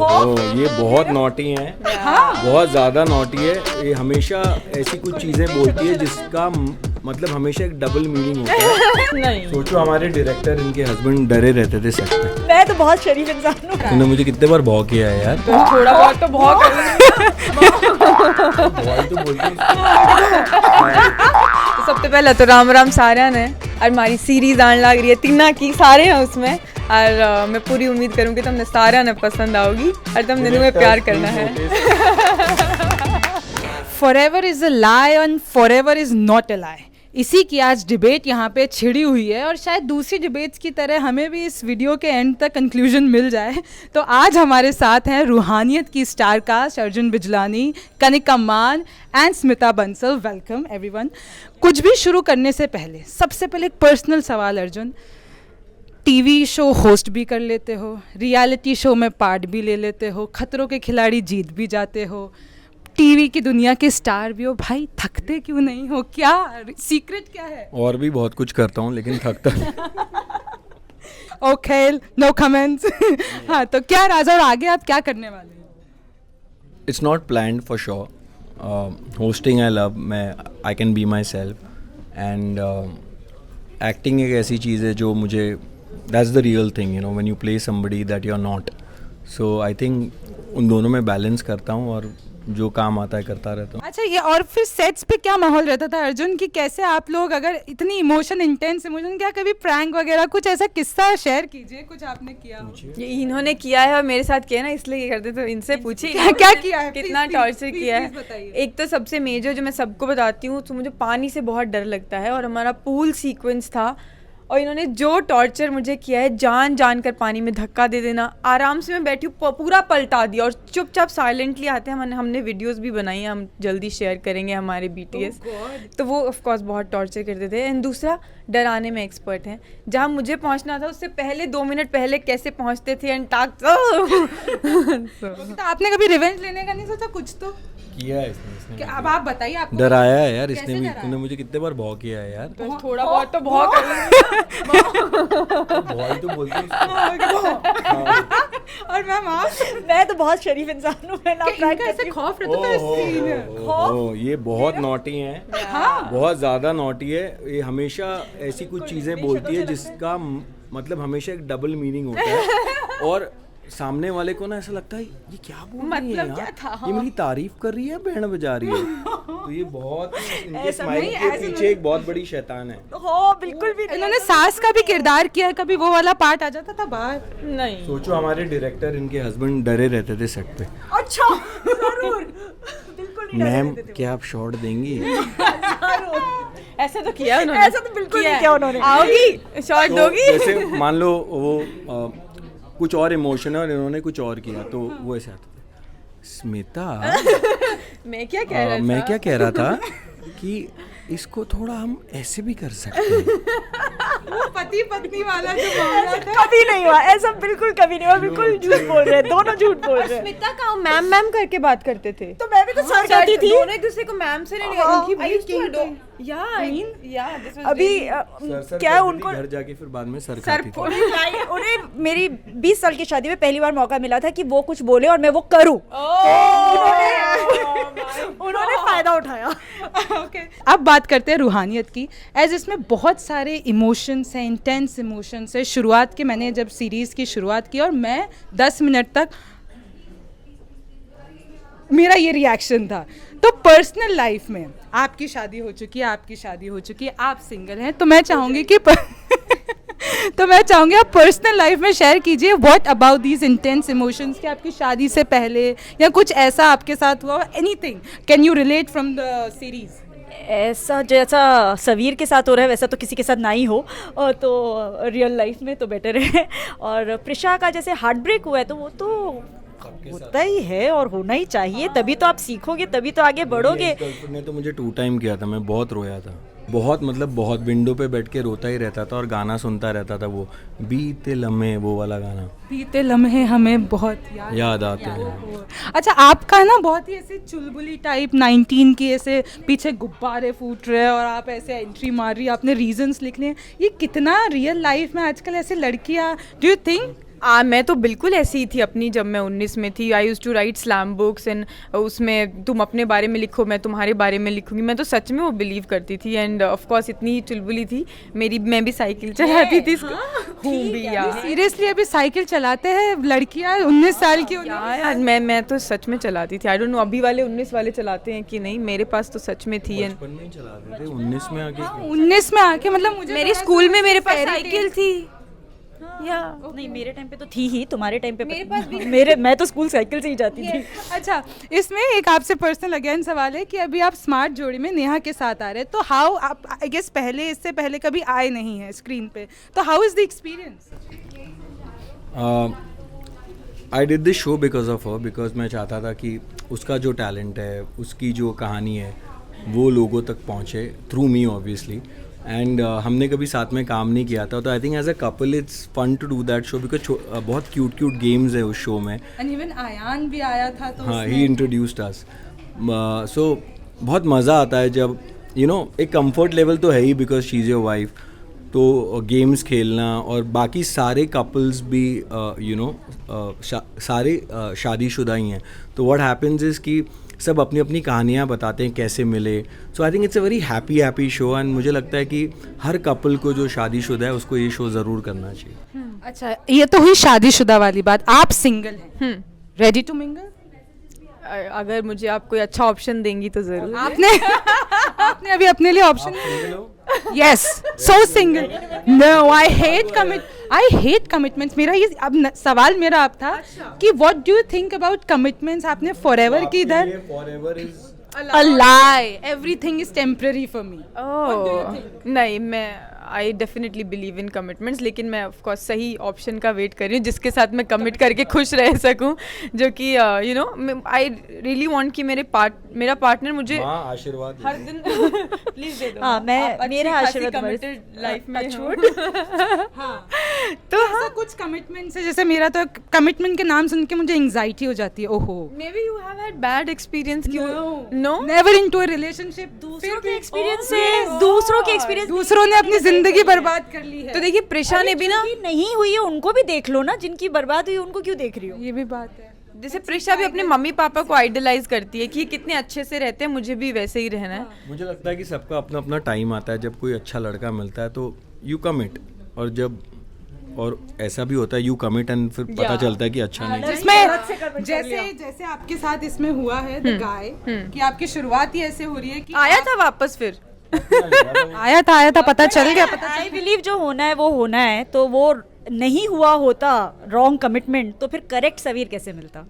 ये बहुत नॉटी है, बहुत ज़्यादा नॉटी है। ये हमेशा ऐसी कुछ चीज़ें बोलती है जिसका मतलब हमेशा एक डबल मीनिंग होता है। नहीं, सोचो हमारे डायरेक्टर, इनके हस्बैंड डरे रहते थे सेट पे। मैं तो बहुत शरीफ इंसान हूँ। तूने मुझे कितने बार भौ किया है यार। थोड़ा बहुत तो बहुत भौई तो बोलती है। तो सबसे पहले तो राम राम सारा ने और हमारी सीरीज आने लग रही है तीना की, सारे हैं उसमें और मैं पूरी उम्मीद करूँगी तुमने सारा ने पसंद आओगी और तुमने तुम्हें प्यार करना है। Forever is a lie and forever is not a lie, इसी की आज डिबेट यहाँ पे छिड़ी हुई है और शायद दूसरी डिबेट्स की तरह हमें भी इस वीडियो के एंड तक कंक्लूजन मिल जाए। तो आज हमारे साथ हैं रूहानियत की स्टार कास्ट अर्जुन बिजलानी, कनिका मान and Smita Bansal. Welcome everyone. कुछ भी शुरू करने से पहले सबसे पहले एक पर्सनल सवाल अर्जुन, टीवी शो होस्ट भी कर लेते हो, रियलिटी शो में पार्ट भी ले लेते हो, खतरों के खिलाड़ी जीत भी जाते हो, टीवी की दुनिया के स्टार भी हो, भाई थकते क्यों नहीं हो? क्या सीक्रेट क्या है? और भी बहुत कुछ करता हूँ लेकिन थकता नहीं। Okay, no comments. हाँ, तो क्या राजा और आगे आप क्या करने वाले हैं? It's not planned for sure. Hosting I love, मैं I can be myself and acting एक ऐसी चीज़ है जो मुझे that's the real thing, you know, when you play somebody that you are not. So I think उन दोनों में बैलेंस करता हूँ और जो काम आता है करता रहता हूँ। अच्छा, ये और फिर सेट्स पे क्या माहौल रहता था अर्जुन कि कैसे आप लोग अगर इतनी इमोशन, इंटेंस इमोशन, क्या कभी प्रैंक वगैरह कुछ ऐसा किस्सा शेयर कीजिए, कुछ आपने किया हो? ये इन्होंने किया है और मेरे साथ किया है ना, इसलिए ये करते। तो इनसे पूछिए क्या किया है, कितना please, टॉर्चर please, किया please है। बताइए। एक तो सबसे मेजर जो मैं सबको बताती हूँ, तो मुझे पानी से बहुत डर लगता है और हमारा पूल सीक्वेंस था और इन्होंने जो टॉर्चर मुझे किया है, जान जान कर पानी में धक्का दे देना, आराम से मैं बैठी हूँ पूरा पलटा दिया और चुपचाप साइलेंटली आते हैं। हमने वीडियोस भी बनाई हैं, हम जल्दी शेयर करेंगे हमारे BTS। तो वो ऑफ कोर्स बहुत टॉर्चर करते थे। एंड दूसरा, डराने में एक्सपर्ट हैं। जहाँ मुझे पहुँचना था उससे पहले 2 मिनट पहले कैसे पहुँचते थे एंड टाक। तो आपने कभी रिवेंज लेने का नहीं सोचा? कुछ तो किया है इसने अब आप बताइए। आपको डराया है यार इसने कैसे भी। डराया? तूने मुझे कितने बार भौ किया है यार। थोड़ा बहुत तो बहुत भौई तो बोलती है। और मैम आप? मैं तो बहुत शरीफ इंसान हूँ। मैं ना इनका प्रैंक ऐसे करती हूँ। खौफ रहता था इस सीन में। ये बहुत नॉटी है, बहुत ज़्यादा नॉटी है। ये हमेशा ऐसी कुछ चीज़ें बोलती है जिसका मतलब हमेशा एक डबल मीनिंग होता है और सामने वाले को ना ऐसा लगता है ये क्या बोल रही है मतलब यार? क्या था? ये मेरी तारीफ कर रही है, बैंड बजा रही है। तो ये बहुत इनके स्माइल के पीछे एक बहुत बड़ी शैतान है। हो बिल्कुल भी नहीं। इन्होंने सास का भी किरदार किया, कभी वो वाला पार्ट आ जाता था बाहर? नहीं। सोचो हमारे डायरेक्टर, इनके हस्बैंड डरे रहते थे सेट पे। अच्छा, जरूर, बिल्कुल नहीं डरे मैम रहते थे। क्या आप शॉट देंगी? ऐसा तो किया उन्होंने। ऐसा तो बिल्कुल नहीं किया उन्होंने। आओगी शॉट तो दोगी? जैसे मान लो वो कुछ और इमोशन है और इन्होंने कुछ और किया तो वो ऐसे आता था, स्मिता मैं क्या कह रहा था? मैं क्या कह रहा था कि इसको थोड़ा हम ऐसे भी कर सकते हैं। वो पति पत्नी वाला जो मामला था। कभी नहीं हुआ ऐसा, बिल्कुल कभी नहीं हुआ। बिल्कुल झूठ बोल रहे हैं, दोनों झूठ बोल रहे हैं। स्मिता का मैम मैम करके बात करते थे। तो मैं भी तो सर करती थी। दोनों एक दूसरे को मैम से नहीं हाँ, उनकी बीच अभी सर क्या है उनको घर जाके फिर बाद में सर खाती थी। उन्हें मेरी 20 साल की शादी में पहली बार मौका मिला था कि वो कुछ बोले और मैं वो करूं। उन्होंने फायदा उठाया। ओके, अब बात करते हैं रूहानियत की। एज इसमें बहुत सारे इमोशंस हैं, इंटेंस इमोशंस है। शुरुआत के मैंने जब सीरीज़ की शुरुआत की और मैं 10 मिनट तक मेरा ये रिएक्शन था। तो पर्सनल लाइफ में आपकी शादी हो चुकी है, आप सिंगल हैं, तो मैं चाहूँगी कि आप पर्सनल लाइफ में शेयर कीजिए what about these intense emotions कि आपकी शादी से पहले या कुछ ऐसा आपके साथ हुआ, anything can you relate from the series? ऐसा जैसा सवीर के साथ हो रहा है वैसा तो किसी के साथ ना ही हो, तो रियल लाइफ में तो बेटर है। और प्रिशा का जैसे हार्ट ब्रेक हुआ है तो वो तो होता ही है और होना ही चाहिए, तभी तो आप सीखोगे, तभी तो आगे बढ़ोगे। गर्लफ्रेंड ने तो मुझे 2 टाइम किया था, मैं बहुत रोया था, बहुत विंडो पे बैठ के रोता ही रहता था और गाना सुनता रहता था, वो बीते लम्हे, वो वाला गाना, बीते लम्हे हमें बहुत याद आते हैं। अच्छा, आपका है ना बहुत ही ऐसे चुलबुली टाइप 19 की, ऐसे पीछे गुब्बारे फूट रहे हैं और आप ऐसे एंट्री मार रही, आपने रीजंस लिख लिए, ये कितना रियल लाइफ में आजकल ऐसे लड़कियां, डू यू थिंक मैं तो बिल्कुल ऐसी ही थी अपनी, जब मैं 19 में थी। I use to write slam books and उसमें तुम अपने बारे में लिखो, मैं तुम्हारे बारे में लिखूंगी। मैं तो सच में वो बिलीव करती थी एंड ऑफ कोर्स इतनी चुलबुली थी मेरी, मैं भी साइकिल चलाती थी। हूँ भी यार, सीरियसली अभी साइकिल चलाते हैं लड़कियां 19 साल की? यार मैं तो सच में चलाती थी। आई डोंट नो अभी वाले 19 वाले चलाते हैं कि नहीं, मेरे पास तो सच में थी। बचपन में ही चला रहे थे, 19 में आके 19 में आके मतलब मुझे मेरे स्कूल में मेरे पास साइकिल थी। या नहीं, मेरे टाइम पे तो थी ही, तुम्हारे टाइम पे मेरे पास भी मैं तो स्कूल साइकिल से ही जाती थी। अच्छा, इसमें एक आपसे पर्सनल अगेन सवाल है कि अभी आप स्मार्ट जोड़ी में नेहा के साथ आ रहे हैं, तो हाउ आप, आई गेस पहले इससे पहले कभी आए नहीं है स्क्रीन पे, तो how is the experience? I did this show because of her, because मैं चाहता था कि उसका जो टैलेंट है, उसकी जो कहानी है, वो लोगों तक पहुँचे थ्रू मी ऑब्वियसली। एंड हमने कभी साथ में काम नहीं किया था, तो I think as a couple it's fun to do that show, because बहुत क्यूट गेम्स है उस शो में। एंड इवन आयान भी आया था, तो हाँ, ही इंट्रोड्यूस्ड अस। सो बहुत मज़ा आता है जब एक कंफर्ट लेवल तो है ही, because she is your wife, तो गेम्स खेलना, और बाकी सारे कपल्स भी सारे शादीशुदा ही हैं, तो व्हाट हैपेंस इज़ कि सब अपनी अपनी कहानियाँ बताते हैं कैसे मिले। So I think it's a very happy show, and मुझे लगता है कि हर कपल को जो शादीशुदा है उसको ये शो ज़रूर करना चाहिए। अच्छा, ये तो हुई शादीशुदा वाली बात। आप सिंगल हैं, रेडी टू मिंगल? अगर मुझे आप कोई अच्छा ऑप्शन देंगी तो जरूर। आपने अभी अपने लिए option? Yes, so single. No, I hate commitments. मेरा ये अब सवाल मेरा आप था कि what do you think about commitments? आपने फॉरएवर की इधर forever is a lie, everything is temporary for me. नहीं, मैं I definitely believe in commitments, लेकिन मैं ऑफ कोर्स सही ऑप्शन का वेट कर रही हूँ जिसके साथ मैं कमिट करके खुश रह सकूँ, जो कि आई रियली वांट कि मेरा पार्टनर मुझे आशीर्वाद हर दिन प्लीज दे दो। हाँ, मेरा आशीर्वाद कमिटेड लाइफ में हाँ, तो हाँ, कुछ कमिटमेंट्स है, जैसे मेरा तो कमिटमेंट के नाम सुन के मुझे एंजाइटी हो जाती है। ओहो, maybe you have had bad experience. No, never into a relationship. दूसरों के एक्सपीरियंस दूसरों ने अपनी जिंदगी बर्बाद कर ली है। तो देखिए प्रेशा ने भी ना, नहीं हुई है उनको भी देख लो ना, जिनकी बर्बाद हुई उनको क्यों देख रही हो? ये भी बात है। जैसे प्रेशा भी अपने मम्मी पापा को आइडलाइज करती है कि कितने अच्छे से रहते हैं, मुझे भी वैसे ही रहना है। मुझे लगता है कि सबका अपना अपना टाइम आता है, जब कोई अच्छा लड़का मिलता है तो यू कमिट, और ऐसा भी होता है यू कमिट एंड फिर पता चलता है कि अच्छा नहीं। इसमें जैसे आपके साथ इसमें हुआ है द गाय, कि आपकी शुरुआत ही ऐसे हो रही है कि आया था वापस, फिर आया था पता चल गया। आई बिलीव जो होना है वो होना है, तो वो नहीं हुआ होता रॉन्ग कमिटमेंट तो फिर करेक्ट सवीर कैसे मिलता?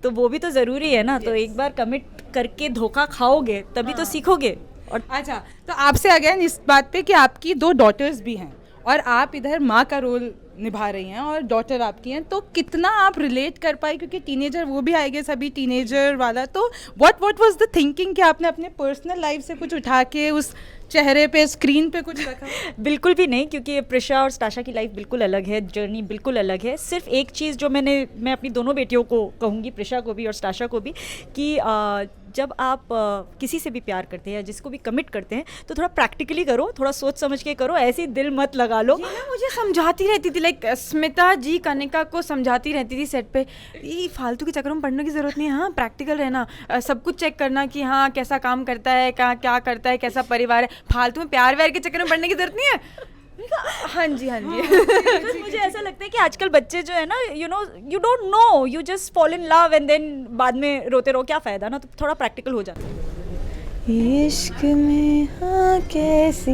तो वो भी तो ज़रूरी है ना। तो एक बार कमिट करके धोखा खाओगे तभी तो सीखोगे। और अच्छा, तो आपसे अगेन इस बात पे कि आपकी 2 डॉटर्स भी हैं और आप इधर माँ का रोल निभा रही हैं और डॉटर आपकी हैं, तो कितना आप रिलेट कर पाए? क्योंकि टीनेजर वो भी आएंगे, सभी टीनेजर वाला, तो व्हाट वाज द थिंकिंग कि आपने अपने पर्सनल लाइफ से कुछ उठा के उस चेहरे पे स्क्रीन पे कुछ रखा? बिल्कुल भी नहीं, क्योंकि प्रिशा और स्टाशा की लाइफ बिल्कुल अलग है, जर्नी बिल्कुल अलग है। सिर्फ एक चीज़ जो मैं अपनी दोनों बेटियों को कहूँगी, प्रिशा को भी और स्टाशा को भी, कि जब आप किसी से भी प्यार करते हैं या जिसको भी कमिट करते हैं तो थोड़ा प्रैक्टिकली करो, थोड़ा सोच समझ के करो, ऐसी दिल मत लगा लो। ये ना मुझे समझाती रहती थी, लाइक स्मिता जी कनिका को समझाती रहती थी सेट पे, ये फालतू के चक्करों में पढ़ने की ज़रूरत नहीं है, हाँ प्रैक्टिकल रहना, सब कुछ चेक करना कि हाँ कैसा काम करता है, क्या करता है, कैसा परिवार है, फालतू में प्यार व्यार के चक्कर में पढ़ने की ज़रूरत नहीं है। हाँ जी मुझे ऐसा लगता है कि आजकल बच्चे जो है ना, you don't know, you just fall in love and then बाद में रोते रहो, क्या फ़ायदा ना। तो थोड़ा प्रैक्टिकल हो जाता है। इश्क में हाँ कैसी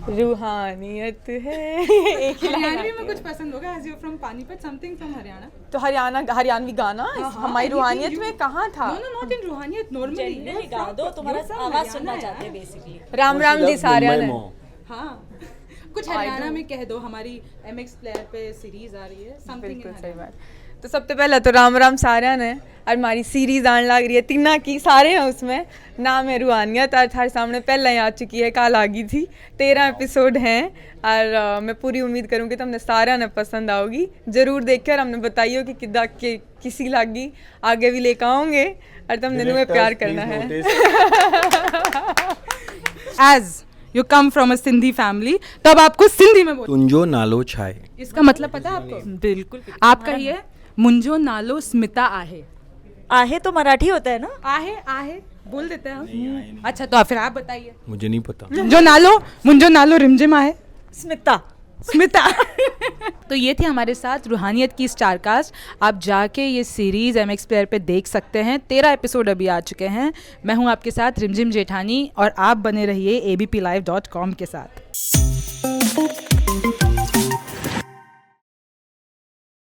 रूहानियत है। एक हरियाणवी में कुछ पसंद होगा, as you from Panipat, something from Haryana? तो हरियाणवी गाना हमारी रूहानियत में कहाँ था? No, not in Roohaniyat, normally गा दो, तुम्हारा आवाज़ सुनना चाहते हैं बेसिकली। राम राम जी सारिया ने। हाँ, कुछ हरियाणा में कह दो, हमारी MX प्लेयर पे सीरीज आ रही है, समथिंग। बिल्कुल सही बात। तो सबसे पहले तो राम राम सारिया ने, और हमारी सीरीज आने लग रही है तीना की, सारे हैं उसमें, नाम है रूहानियत, और थारे सामने पहले ही आ चुकी है, कल आ गई थी, 13 एपिसोड हैं, और मैं पूरी उम्मीद करूँगी तुमने सारा ने पसंद आओगी, ज़रूर देखिए और हमने बताइए कि किदा के किसी लागी आगे भी लेकर आओगे और तुमने में प्यार करना है। As you come from a Sindhi family, तो अब आपको सिंधी में बोल। तुंजो नालो छाए। इसका मतलब पता है आपको? बिल्कुल। आपका ये मुंजो नालो स्मिता आहे। आहे तो मराठी होता है ना? आहे आहे बोल देते हैं हम। अच्छा तो फिर आप बताइए। मुझे नहीं पता। मुंजो नालो रिमझिम आहे। स्मिता। स्मिता। तो ये थी हमारे साथ रूहानियत की स्टारकास्ट। आप जाके ये सीरीज़ MX प्लेयर पे देख सकते हैं। 13 एपिसोड अभी आ चुके हैं। मैं हूँ आपके साथ रिमझिम जेठानी और आप बने रहिए abplive.com के साथ।